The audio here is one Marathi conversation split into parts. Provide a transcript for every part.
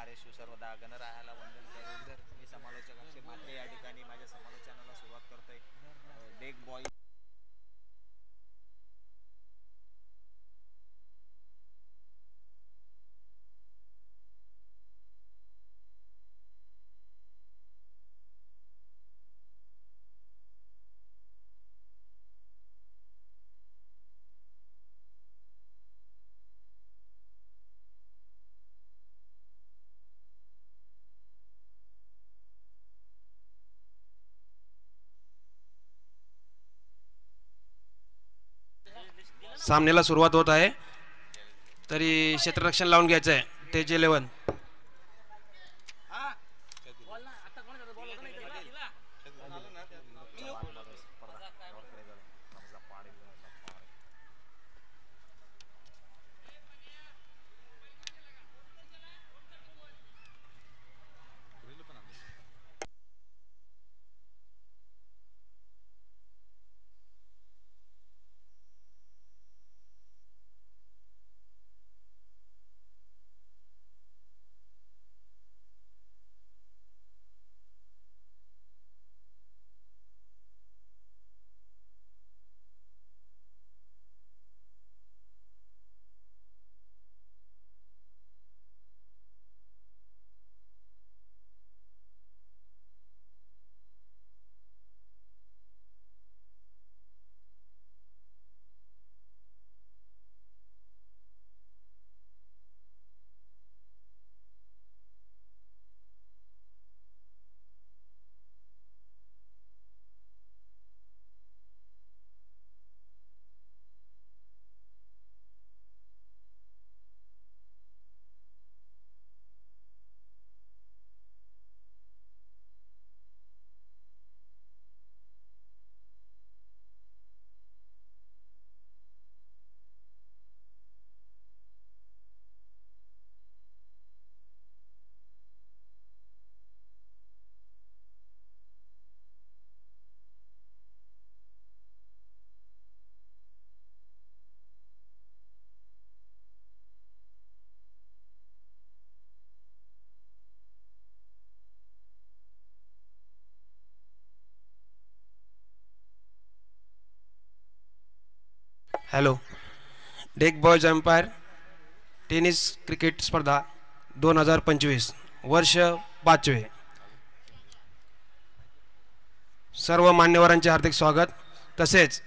धारेशिव सर्वदा गणरायाला वंदन करून मी समालोचक अक्षय मात्रे या ठिकाणी माझ्या समालोचनाला सुरुवात करतोय. डेक बॉय सामन्याला सुरुवात होत आहे. तरी क्षेत्ररक्षण लावून घ्यायचं आहे. टेज 11 hello. Deck boys empire tennis cricket स्पर्धा 2025 वर्ष 5वे. सर्व मान्यवरांचे हार्दिक स्वागत. तसेच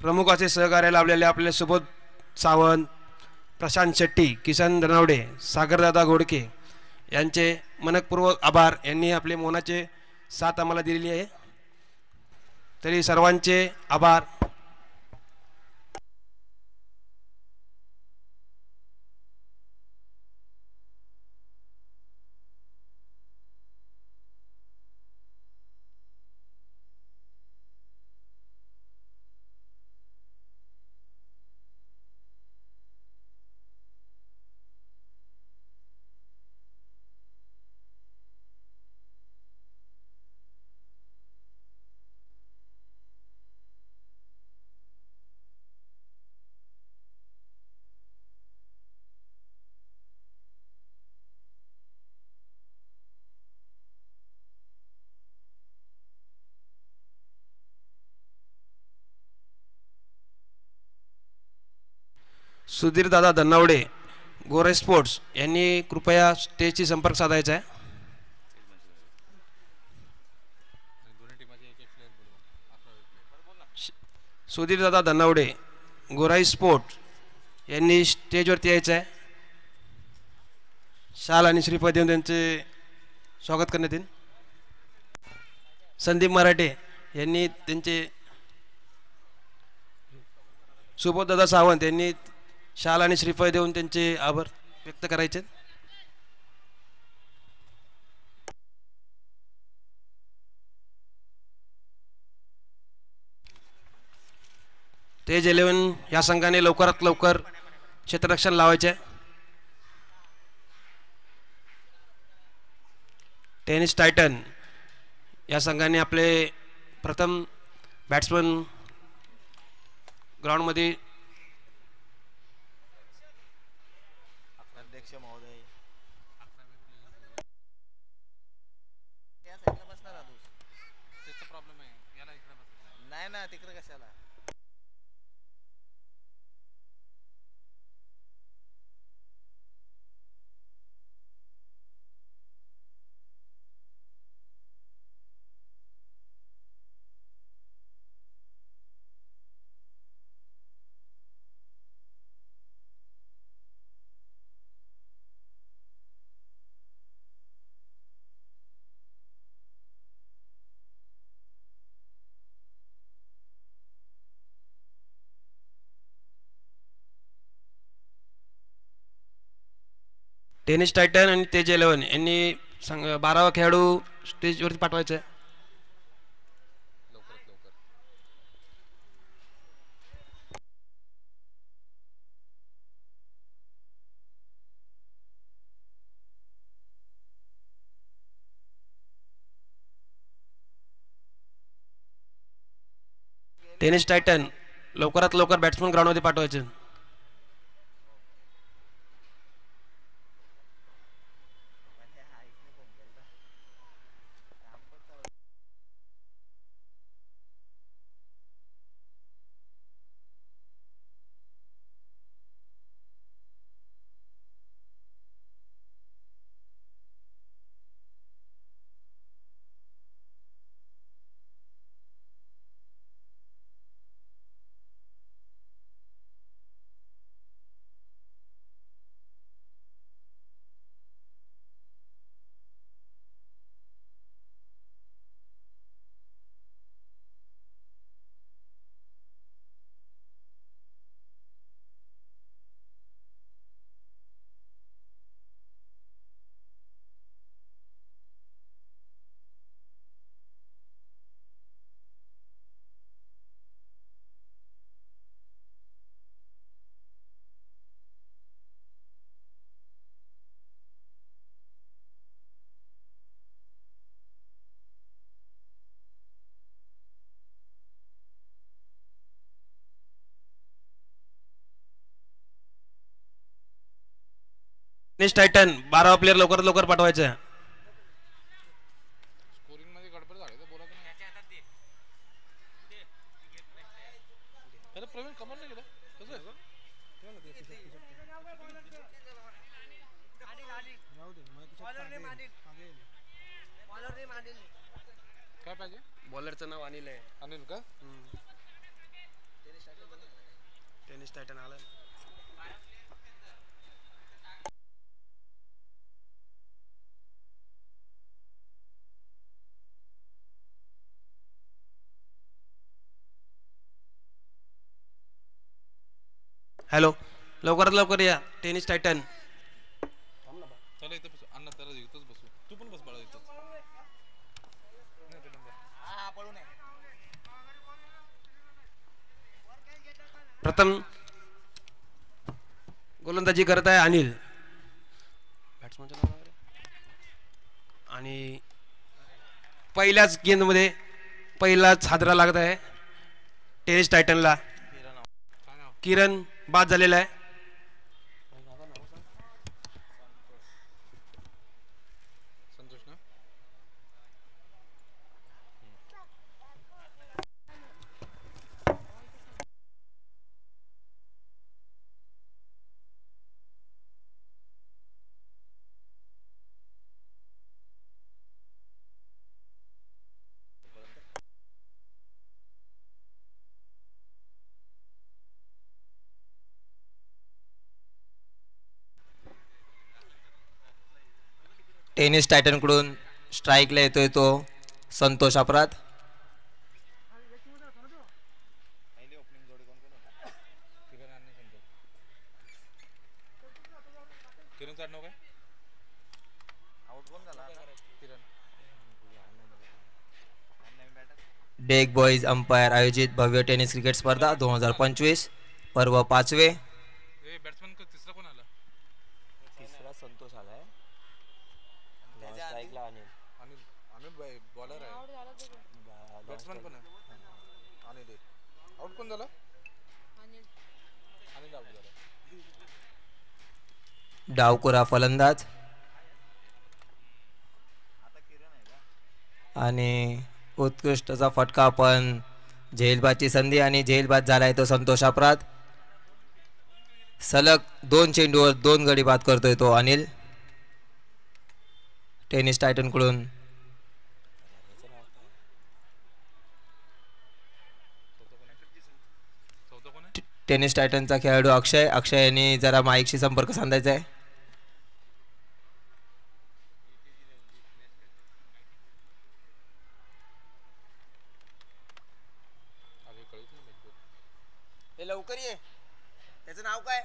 प्रमुखाचे सहकार्य लाभलेले आपले सुबोध सावंत, प्रशांत शेट्टी, किसन धनावडे, सागरदादा घोडके यांचे मनपूर्वक आभार. यांनी आपले मौनाचे साथ आम्हाला दिलेली आहे. तरी सर्वांचे आभार. सुधीर दादा धन्नावडे, गोरे स्पोर्ट्स यांनी कृपया स्टेजशी संपर्क साधायचा आहे. सुधीर दादा धन्नावडे, गोराई स्पोर्ट्स यांनी स्टेजवरती यायचं आहे. शाल आणि श्रीपद देऊन त्यांचे स्वागत करण्यात येईल. संदीप मराठे यांनी त्यांचे, सुबोधदादा सावंत यांनी शाल आणि श्रीफळ देऊन त्यांचे आभार व्यक्त करायचे. तेज 11 या संघाने लवकरात लवकर क्षेत्ररक्षण लावायचे. टेनिस टायटन या संघाने आपले प्रथम बॅट्समन ग्राउंडमध्ये अध्यक्ष महोदय नाही ना तिकडे कशाला. टेनिस टायटन आणि तेज 11 यांनी 12वा खेळाडू स्टेजवरती पाठवायचा आहे. लवकरात लवकर. टेनिस टायटन लवकरात लवकर बॅट्समन ग्राउंडमध्ये पाठवायचे. टेनिस टायटन 12वा प्लेयर लवकरात लवकर पाठवायचा आहे. स्कोरिंग मध्ये गडबड झाली तर बोला की अरे प्रवीण कमल नाही गेला कसं आहे काय पाहिजे. बॉलरचं नाव अनिल आहे. अनिल का. टेनिस टायटन आलं. हॅलो लवकरात लवकर या. टेनिस टायटन चला इथं बसू अण्णा त्याला इथंच बसू तू पण बस बाळा इथं. प्रथम गोलंदाजी करत आहे अनिल. बॅट्समनचं नाव काय? आणि पहिल्याच गेंदमध्ये पहिलाच हादरा लागत आहे टेनिस टायटनला. किरण बाद झालेला आहे. संतोष ना. टेनिस टायटनकडून स्ट्राईकला येतोय तो संतोष अपराध. किरणचं नाव काय. आउट कोण झाला किरण. डेक बॉईज अंपायर आयोजित भव्य टेनिस क्रिकेट स्पर्धा 2025 पर्व 5वे. ए बॅट्समन तिसरा कोण आला. तिसरा संतोष आलाय. स्ट्राईकला अनिल. अनिल अनिल बॉलर आहे बॅट्समन पण आहे. अनिल आउट कोण झाला. अनिल आउट झाला. डावकुरा फलंदाज आता किरण आहे का. आणि उत्कृष्टचा फटका पण झेलबादची संधी आणि झेलबाद झालाय तो संतोष अपराध. सलग 2 चेंडूवर 2 गडी बाद करतोय तो अनिल टेनिस टायटन कडून. टेनिस टायटनचा खेळाडू अक्षय यांनी जरा माईकशी संपर्क साधायचा आहे. हे लवकर ये. त्याचं नाव काय?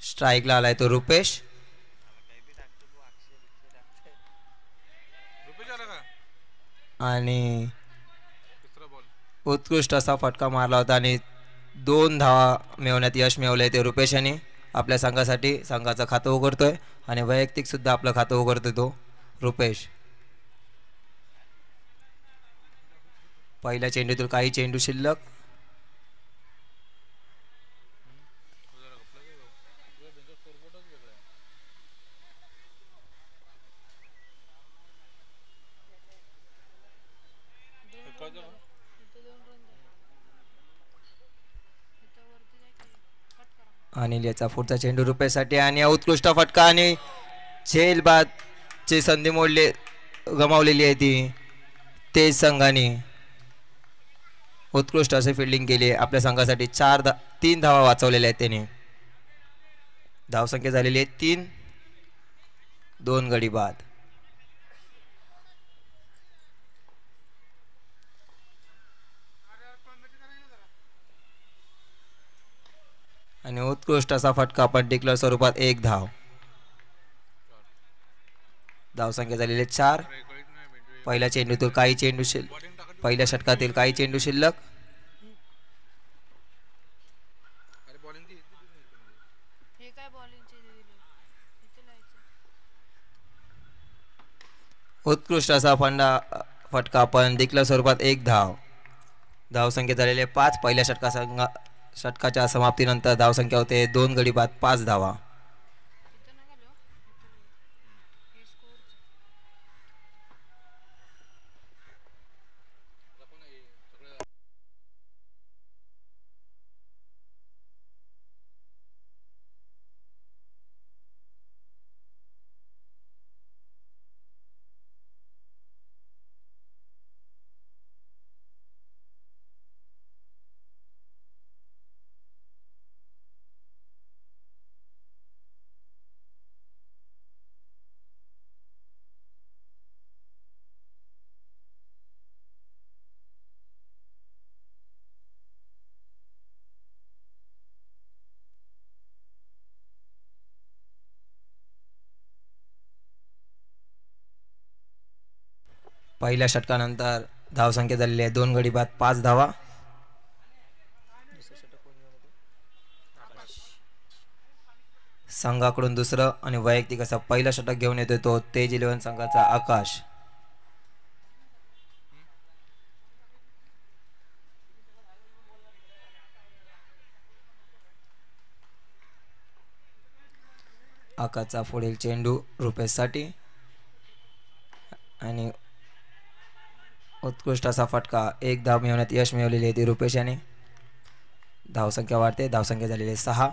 स्ट्राईकला आलाय तो रुपेश. आणि उत्कृष्ट असा फटका मारला होता आणि 2 धावा मिळवण्यात यश मिळवले ते रुपेश यांनी. आपल्या संघासाठी संघाचं खातं उघडतोय आणि वैयक्तिक सुद्धा आपलं खातं उघडतोय तो रुपेश. पहिल्या चेंडूतील काही चेंडू शिल्लक. अनिल याचा पुढचा चेंडू रुपयासाठी आणि उत्कृष्ट फटका आणि झेलबादची संधी गमावलेली आहे ती. तेज संघाने उत्कृष्ट असे फिल्डिंग केली आपल्या संघासाठी. 3 धावा वाचवलेल्या आहेत त्याने. धावसंख्या झालेली आहे 3. 2 गडी बाद. आणि उत्कृष्ट असा फटका पण डिक्लेअर स्वरूपात 1 धाव. धावसंख्या झालेली 4. पहिल्या चेंडूतील काही चेंडू पहिल्या षटकातील काही चेंडू शिल्लक. उत्कृष्ट असा फटका पण डिक्लेअर स्वरूपात 1 धाव. धावसंख्या झालेले 5. पहिल्या षटकाच्या समाप्तीनंतर धावसंख्या होते 2 गडी बाद 5 धावा. पहिल्या षटकानंतर धावसंख्या झालेली आहे 2 गडी बाद 5 धावा. संघाकडून दुसरं आणि वैयक्तिक असं पहिलं षटक घेऊन येतोय तो तेज 11 संघाचा आकाश. आकाशचा पुढील चेंडू रुपेशसाठी आणि उत्कृष्ट असा फटका 1 धाव मिळवण्यात यश मिळवलेली आहे ती रुपेश याने. धावसंख्या वाढते. धावसंख्या झालेली 6.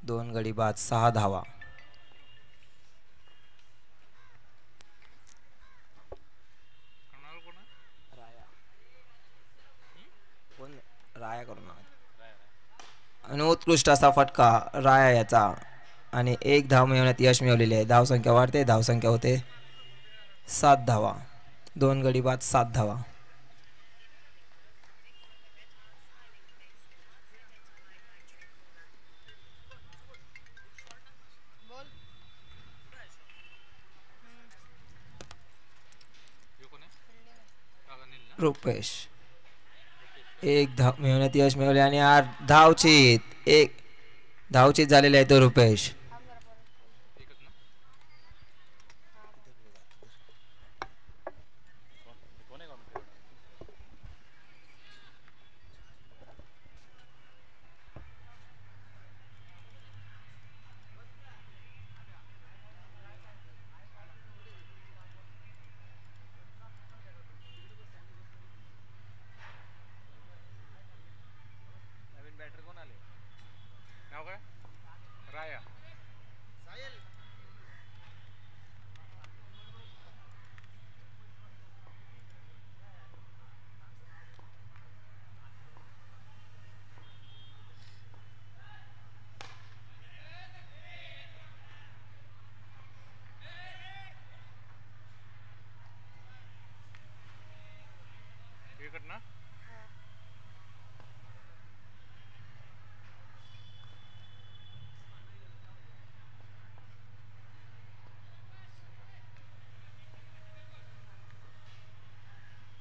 2 गडी बाद 6 धावा. राया करून आणि उत्कृष्ट असा फटका राया याचा आणि 1 धाव मिळवण्यात यश मिळवलेले आहे. धावसंख्या वाढते. धावसंख्या होते 7 धावा. 2 गडी बाद 7 धावा. रुपेश 1 धाव मिळवण्यात यश मिळवले आणि 8 धावचीत. 1 धावचीत झालेले आहे तो रुपेश. नाव काय? राया. विकेट ना.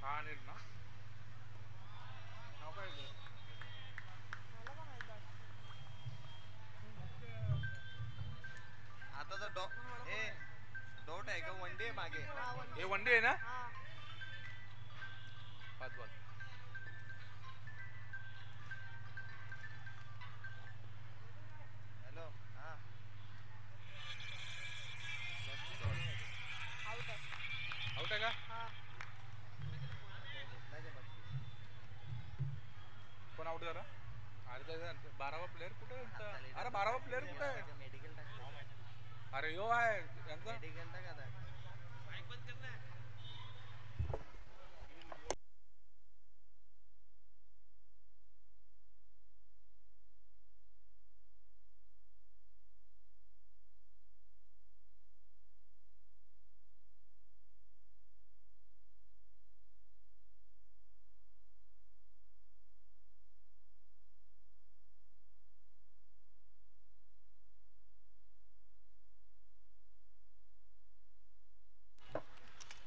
हा अनिल ना. नाव काय तुझं? आता तर डॉट आहे का वन डे मागे. हे वन डे आहे ना. 5 बॉल. हॅलो हा आउट आहे का? कोण आउट झाला? अरे 12वा प्लेअर कुठे आहे यांचा? अरे 12वा प्लेअर कुठे आहे? मेडिकल टाकतो. अरे यो आहे यांचा. मेडिकल टाक आता.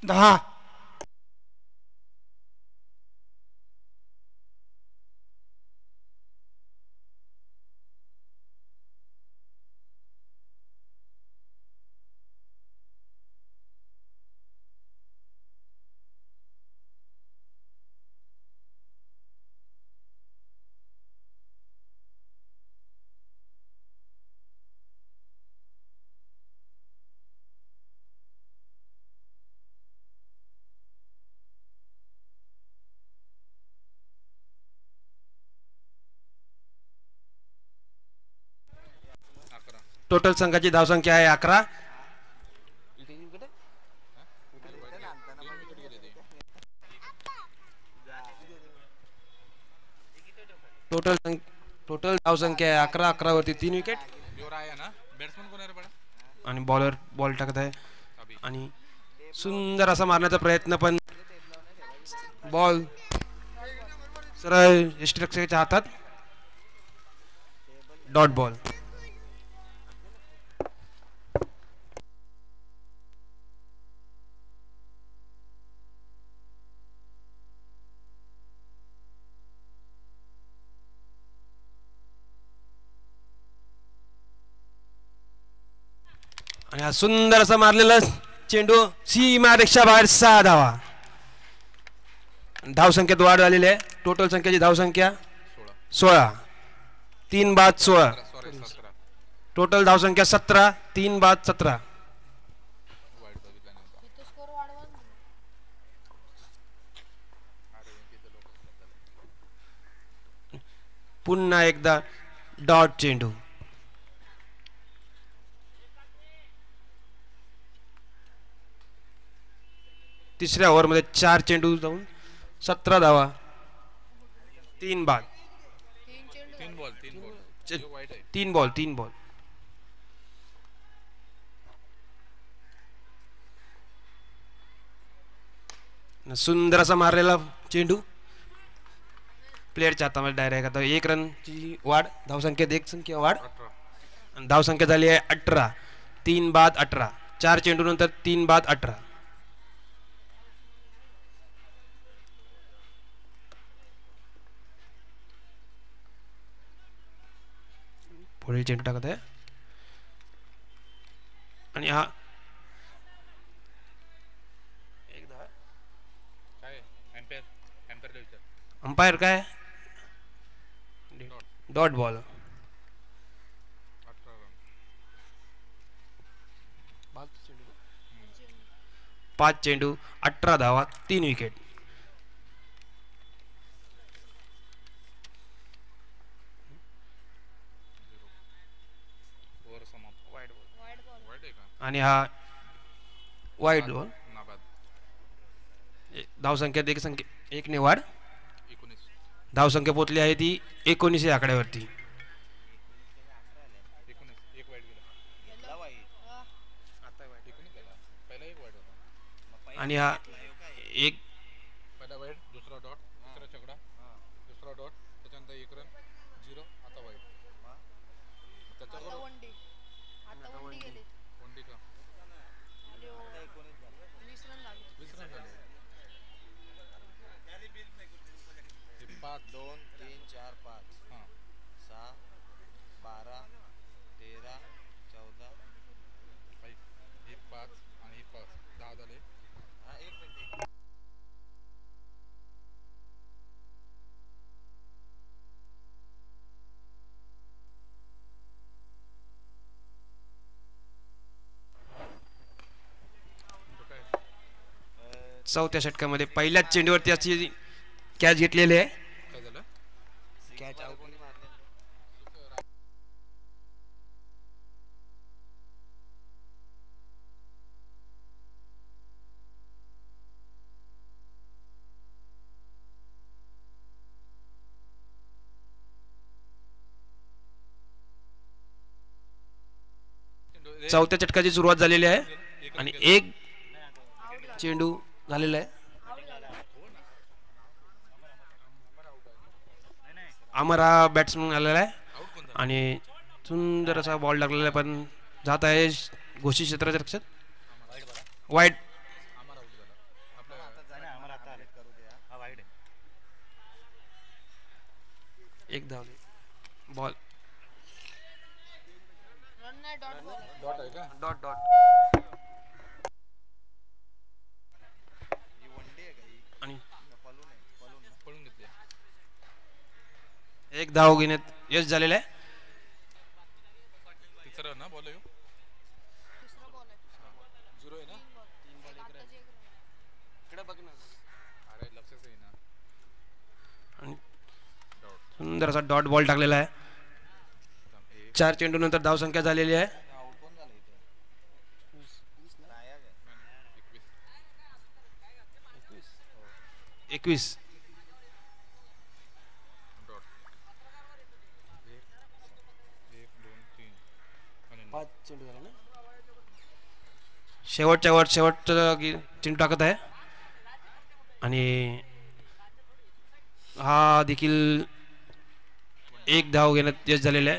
दहा. टोटल संघाची धावसंख्या आहे 11. टोटल धावसंख्या आहे 11. 11 वरती 3 विकेट. यो राया ना. बॅट्समन कोण आहे रे बडा? आणि बॉलर बॉल टाकत आहे आणि सुंदर असा मारण्याचा प्रयत्न पण बॉल सरळ यष्टीरक्षकाच्या हातात. Dot ball. आणि हा सुंदर असा मारलेला चेंडू सीमारेषा बाहेर 6 धावा. धावसंख्येत वाढ झालेली आहे. टोटल संख्येची धावसंख्या 16. 3 बाद 16. सॉरी 17. टोटल धावसंख्या 17. 3 बाद 17. वाईट बघितला नव्हता. अरे तिथे लोक. पुन्हा एकदा डॉट चेंडू. तिसऱ्या ओव्हरमध्ये 4 चेंडू जाऊन 17 धावा. 3 बाद. 3 बॉल. यो वाईट आहे. 3 बॉल. 3 बॉल. सुंदर असा मारलेला चेंडू प्लेअरच्या हातामध्ये डायरेक्ट. आता 1 रनची वाढ. धावसंख्येत 1 संख्या वाढ. 18. आणि धावसंख्या झाली आहे 18. 3 बाद 18. 4 चेंडू नंतर 3 बाद 18. पुढे चेंडू टाकत आहे आणि हा काय एम्पायर विचार. अंपायर काय डॉट बॉल. 18 रन. 5 चेंडू 18 धावा 3 विकेट. आणि हा वाईट बॉल. नाबाद. धावसंख्येत एक ने वाढ. 19. धावसंख्या पोचली आहे ती 19 या आकड्यावरती. 19 एक वाईट गेला. घेतला वाईट. आता वाईट 19 गेला. पहिला एक वाईट होता. आणि हा एक पहिला वाईट, दुसरा डॉट, तिसरा चकडा, दुसरा डॉट, त्याच्यानंतर एक रन, 0, आता वाईट. त्याच्यावर वनडे आता वनडे गेले कोणती का आणि 20 रन लागले. 20 रन झाले. हे 5 2 3 4 5 हां 6 12 13 14. हे 5 आणि हे 5 10 झाले. हा एक मिनिट. तो काय चौथ्या षटकामध्ये पहिल्याच चेंडूवरती अशी कॅच घेतलेली आहे. काय झालं. Catch out. कोणी मारले? चौथ्या षटकाची सुरुवात झालेली आहे आणि एक चेंडू झालेला आहे. अमर हा बॅट्समन आलेला आहे आउट कोण झालं. आणि सुंदर असा बॉल टाकलेला आहे पण जात आहे घोषित क्षेत्राच्या लक्षात. वाईट. आम्हाला आउट झाला. आपल्या करू द्या. हा वाईट आहे. एक धावले बॉल. रन नाही डॉट बॉल आहे. डॉट आहे का. Dot dot. ही वनडे आहे का ही? आणि का पळून आहे? पळून ना. पळून घेतले. एक धाव घेण्यात यश झालेलं आहे. तिसरा ना बॉल आहे. तिसरा बॉल आहे. 0 आहे ना. आताची एक run. इकडे बघ ना. अरे लक्षच आहे ना. आणि डॉट सुंदर असा डॉट बॉल टाकलेला आहे. 4 चेंडू नंतर धावसंख्या झालेली आहे आउट कोण झालं इथे? नायक आहे. 21. 21. डॉट 1 2 3 आणि 5 चेंडू झाले ना. शेवटच्या चेंडू टाकत आहे आणि हा देखील एक धाव घेण्यात यश झालेलं आहे.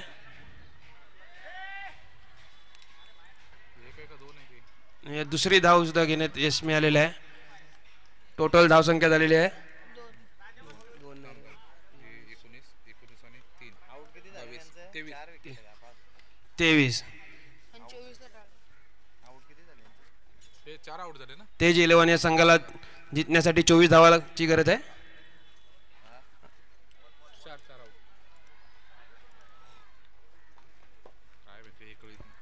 एक आहे का 2 आहे की. आणि दुसरी धाव सुद्धा घेण्यात यश मिळालेलं आहे. टोटल धावसंख्या झालेली आहे 2 हे 19 19 आणि 3 आउट किती झाले 22, त्यांचे? 23. 4 विकेट आहे का? 23. आणि 24 ला टाकले. आउट किती झाले? हे 4 आउट झाले ना. तेज 11 या संघाला जिंकण्यासाठी 24 धावाची गरज आहे. 4 आउट. काय माहिती हे कळत नाही.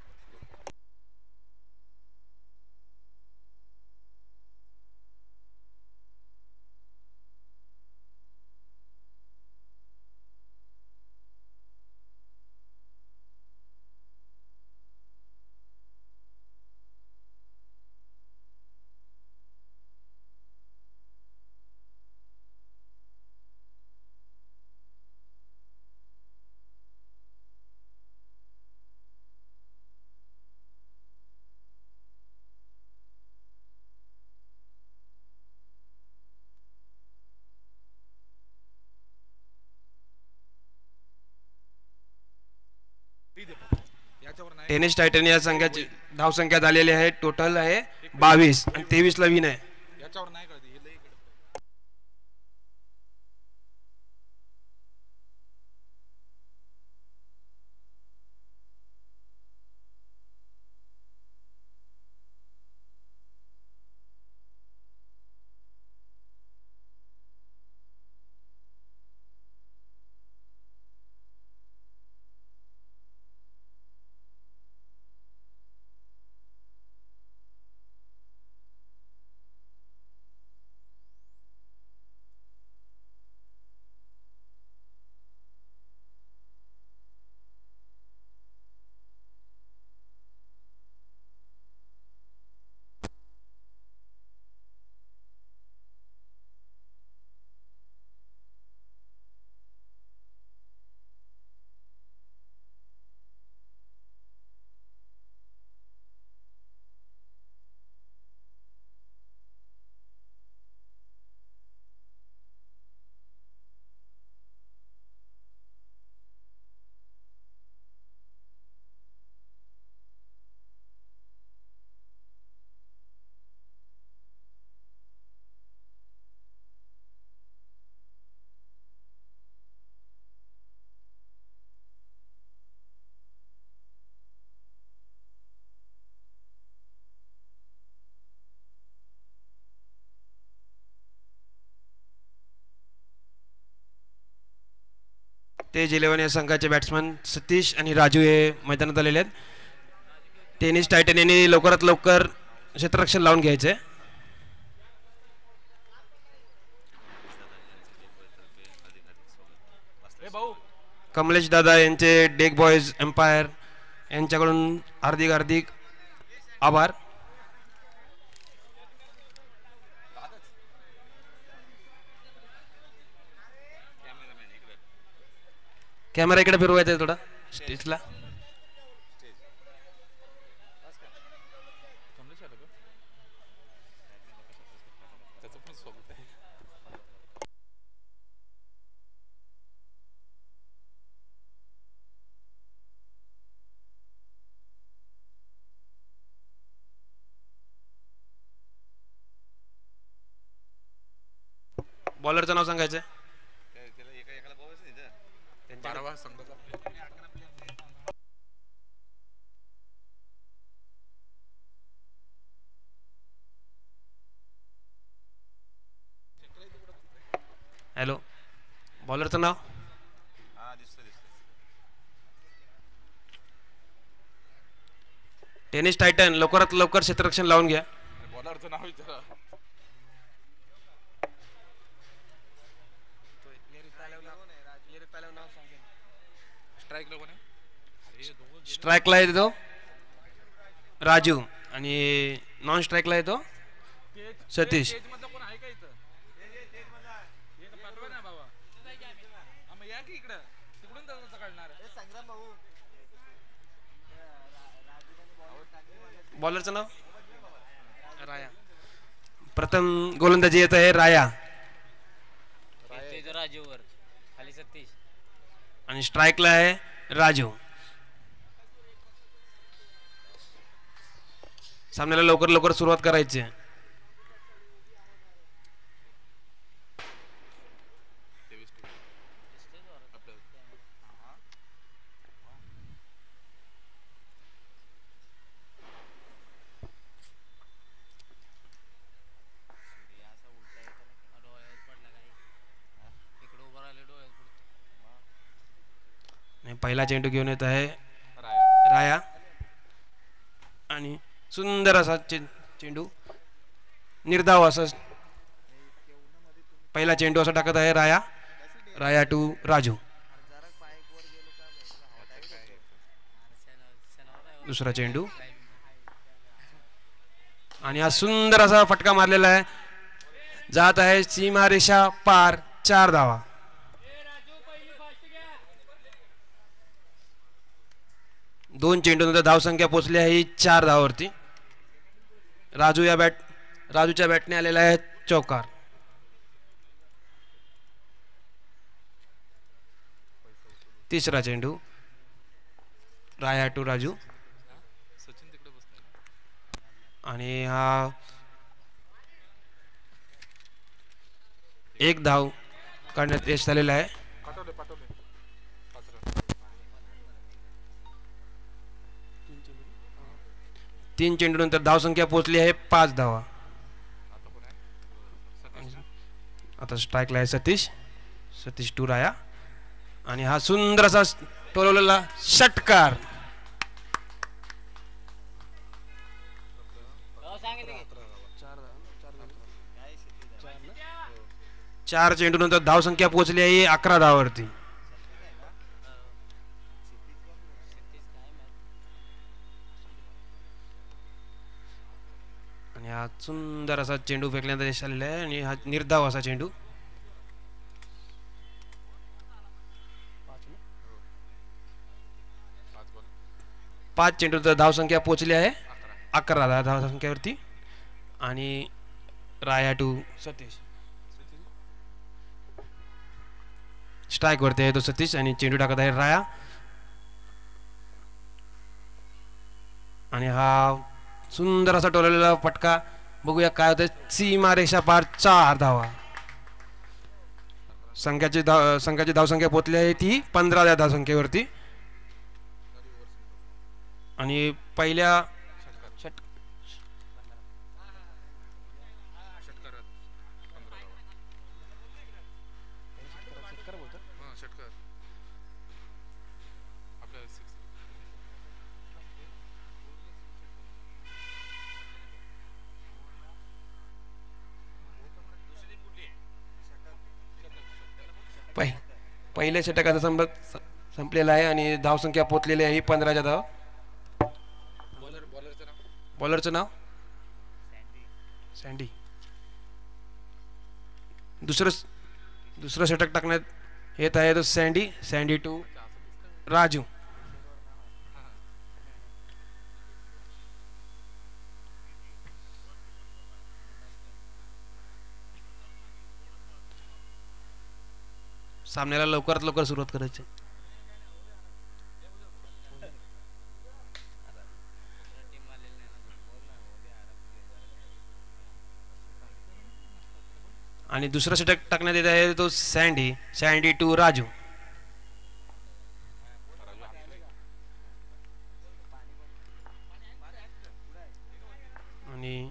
याच्यावर नाही. टेनिस टायटन या संघाची धावसंख्या झालेली आहे टोटल आहे 22 आणि 23 ला विन आहे. याच्यावर नाही कळत. हे लई इकडे. तेज 11 या संघाचे बॅट्समन सतीश आणि राजू हे मैदानात आलेले आहेत. टेनिस टायटन यांनी लवकरात लवकर क्षेत्ररक्षण लावून घ्यायचे. कमलेश दादा यांचे डेक बॉयज एम्पायर यांच्याकडून हार्दिक हार्दिक आभार. कॅमेरा इकडे फिरवायचा आहे थोडा स्टेजला. कमलेश आलं का? त्याचं पण स्वागत आहे. बॉलरचं नाव सांगायचं. 12वा संघाचा हॅलो, बॉलरचं नाव. टेनिस टायटन लवकरात लवकर क्षेत्ररक्षण लावून घ्या. बॉलरचं नाव विचारा. स्ट्राईकला कोण आहे? स्ट्राईकला येतो राजू आणि नॉन स्ट्राईकला येतो सतीश. स्टेजमधलं कोण आहे का इथं? एक पाठवा ना बाबा. हा, मग या की इकडं. तिकडून कसं काढणार? बॉलरचं नाव राया. प्रथम गोलंदाजी येत आहे राया राजूवर खाली सतीश. आणि स्ट्राईकला आहे राजू. सामन्याला लवकर लवकर सुरुवात करायची आहे. आणि पहिला चेंडू घेऊन येत आहे राया आणि सुंदर असा चेंडू निर्धाव असा पहिला चेंडू असा टाकत आहे राया. राया टू राजू. दुसरा चेंडू आणि हा सुंदर असा फटका मारलेला आहे. जात आहे सीमारेषा पार. 4 धावा. दोन चेंडूनंतर धावसंख्या पोहोचली आहे 4 धावावरती. राजूच्या बॅटने आलेला आहे चौकार. तिसरा चेंडू राया टू राजू सचिन तिकडे बसला आणि हा एक धाव काढण्यात यश झालेला आहे. पाठवले 5 रन. 3 चेंडूनंतर धावसंख्या पोहोचली आहे 5 धावा. आता कोण आहे? आता स्ट्राईकला आहे सतीश टू राया आणि हा सुंदर असा टोलवलेला षटकार. चार चेंडूनंतर धावसंख्या पोहोचली आहे 11 धावावरती. आणि हा सुंदर असा चेंडू फेकल्यानंतर यश आलेला आहे आणि हा निर्धाव असा चेंडू. पाच चेंडू तर धावसंख्या पोहोचली आहे 11 धावसंख्येवरती. आणि राया टू सतीश स्ट्राईक वरती आहे तो सतीश आणि चेंडू टाकत आहे राया. आणि हा सुंदर असा टोललेला फटका. बघूया काय होतं. सीमारेषा पार 4 धावा. संघाची धावसंख्या पोहोचली आहे ती 15 धावसंख्येवरती. आणि पहिल्या पहिल्या षटकाचा संपलेला आहे आणि धावसंख्या पोचलेली आहे 15च्या धाव. बॉलरचं नाव बॉलरचं नाव सँडी. दुसरं षटक टाकण्यात येत आहे तो सँडी टू राजू. सामन्याला लवकरात लवकर सुरुवात करायची. आणि दुसरा षटक टाकण्यात येत आहे तो सँडी टू राजू. आणि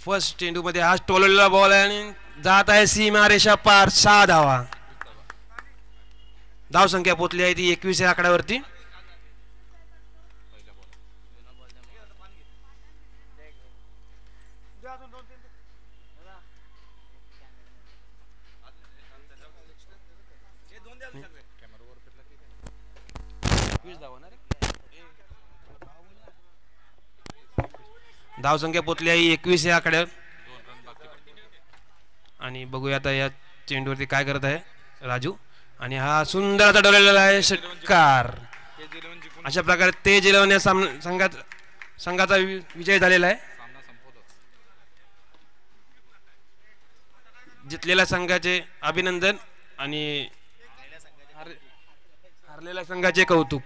फर्स्ट चेंडू मध्ये हा टोललेला बॉल आहे आणि जात आहे सीमा रेषा पार. 6 धावा. धावसंख्या पोचली आहे ती 21 या आकड्यावरती. धावसंख्या पोचली आहे 21 या आकड्यावर. आणि बघूया आता या चेंडूवरती काय करत आहे राजू. आणि हा सुंदर असा डोलेला आहे षटकार. अशा प्रकारे तेज 11 या संघाचा विजय झालेला आहे. जितलेल्या संघाचे अभिनंदन आणि हरलेल्या संघाचे कौतुक.